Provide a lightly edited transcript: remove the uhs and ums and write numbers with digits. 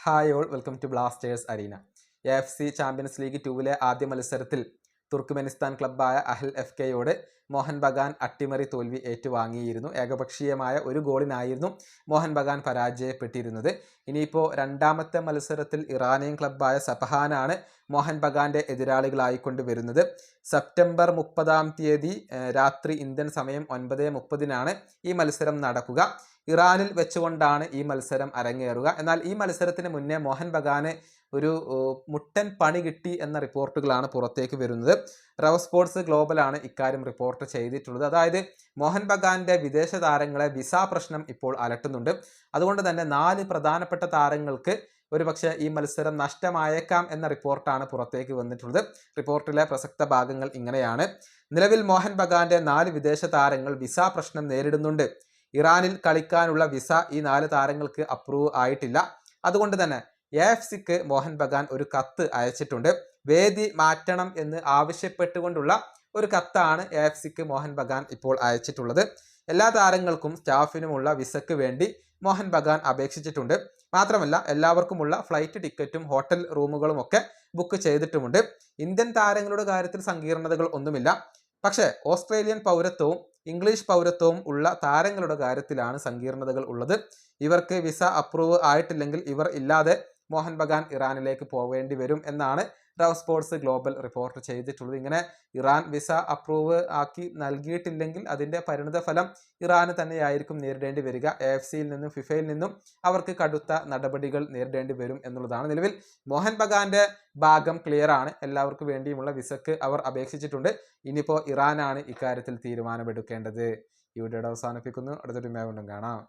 Hi all, welcome to Blasters Arena. AFC Champions League 2 ആദ്യ മത്സരത്തിൽ തുർക്ക്മെനിസ്ഥാൻ ക്ലബ്ബായ അഹൽ FKയോട് മോഹൻ ബഗാൻ അട്ടിമറി തോൽവി ഏറ്റുവാങ്ങിയിരുന്നു. ഏകപക്ഷീയമായ ഒരു ഗോളിനായിരുന്നു മോഹൻ ബഗാൻ പരാജയപ്പെട്ടിരുന്നത്. ഇനിയിപ്പോൾ രണ്ടാമത്തെ മത്സരത്തിൽ ഇറാനിയൻ ക്ലബ്ബായ സപഹാനാണ് മോഹൻ ബഗാന്റെ എതിരാളികളായിക്കൊണ്ട് വരുന്നത്. സെപ്റ്റംബർ 30 രാത്രി ഇന്ത്യൻ സമയം 9:30 ഈ മത്സരം നടക്കുക. ഇറാനിൽ വെച്ചുകൊണ്ടാണ് ഈ മത്സരം അരങ്ങേറുക. എന്നാൽ ഈ മത്സരത്തിന് മുന്നേ മോഹൻ ബഗാന് ഒരു മുട്ടൻ പണി കിട്ടി എന്ന റിപ്പോർട്ടുകളാണ് പുറത്തേക്ക് വരുന്നത്. റവ് സ്പോർട്സ് ഗ്ലോബലാണ് ഇക്കാര്യം റിപ്പോർട്ട് ചെയ്തിട്ടുള്ളത്. അതായത് മോഹൻ ബഗാന്റെ വിദേശ താരങ്ങളെ വിസ പ്രശ്നം ഇപ്പോൾ അലട്ടുന്നുണ്ട്. അതുകൊണ്ട് തന്നെ 4 പ്രധാനപ്പെട്ട താരങ്ങൾക്ക് ഒരുപക്ഷെ ഈ മത്സരം നഷ്ടമായേക്കാം എന്ന റിപ്പോർട്ടാണ് പുറത്തേക്ക് വന്നിട്ടുള്ളത്. റിപ്പോർട്ടിലെ പ്രസക്ത ഭാഗങ്ങൾ ഇങ്ങനെയാണ്. നിലവിൽ മോഹൻ ബഗാന്റെ 4 വിദേശ താരങ്ങൾ വിസ പ്രശ്നം നേരിടുന്നുണ്ട്. ഇറാനിൽ കളിക്കാനുള്ള വിസ ഈ 4 താരങ്ങൾക്ക് അപ്രൂവ് ആയിട്ടില്ല. അതുകൊണ്ട് തന്നെ AFCക്ക് മോഹൻ ബഗാൻ ഒരു കത്ത് അയച്ചിട്ടുണ്ട്. വേദി മാറ്റണം എന്ന് ആവശ്യപ്പെട്ടുകൊണ്ടുള്ള ഒരു കത്താണ് AFCക്ക് മോഹൻ ബഗാൻ ഇപ്പോൾ അയച്ചിട്ടുള്ളത്. എല്ലാ താരങ്ങൾക്കും സ്റ്റാഫിനുമുള്ള വിസയ്ക്ക് വേണ്ടി മോഹൻ ബഗാൻ അപേക്ഷിച്ചിട്ടുണ്ട്. മാത്രമല്ല എല്ലാവർക്കുമുള്ള ഫ്ലൈറ്റ് ടിക്കറ്റും ഹോട്ടൽ റൂമുകളും ഒക്കെ ബുക്ക് ചെയ്തിട്ടുമുണ്ട്. ഇന്ത്യൻ താരങ്ങളുടെ കാര്യത്തിൽ സങ്കീർണതകൾ ഒന്നുമില്ല. പക്ഷേ ഓസ്ട്രേലിയൻ പൗരത്വവും ഇംഗ്ലീഷ് പൗരത്വവും ഉള്ള താരങ്ങളുടെ കാര്യത്തിലാണ് സങ്കീർണതകൾ ഉള്ളത്. ഇവർക്ക് വിസ അപ്രൂവ് ആയിട്ടില്ലെങ്കിൽ ഇവർ ഇല്ലാതെ മോഹൻ ബഗാൻ ഇറാനിലേക്ക് പോവേണ്ടി വരും എന്നാണ് റവ് സ്പോർട്സ് ഗ്ലോബൽ റിപ്പോർട്ട് ചെയ്തിട്ടുള്ളത്. ഇങ്ങനെ ഇറാൻ വിസ അപ്രൂവ് ആക്കി നൽകിയിട്ടില്ലെങ്കിൽ അതിൻ്റെ പരിണിത ഫലം ഇറാന് തന്നെയായിരിക്കും നേരിടേണ്ടി വരിക. AFCയിൽ നിന്നും ഫിഫയിൽ നിന്നും അവർക്ക് കടുത്ത നടപടികൾ നേരിടേണ്ടി വരും എന്നുള്ളതാണ്. നിലവിൽ മോഹൻ ബഗാന്റെ ഭാഗം ക്ലിയർ ആണ്. എല്ലാവർക്കും വേണ്ടിയുമുള്ള വിസക്ക് അവർ അപേക്ഷിച്ചിട്ടുണ്ട്. ഇനിയിപ്പോൾ ഇറാനാണ് ഇക്കാര്യത്തിൽ തീരുമാനമെടുക്കേണ്ടത്. ഈ വീഡിയോയുടെ അവസാനിപ്പിക്കുന്നു. അടുത്തൊരു വീണ്ടും കാണാം.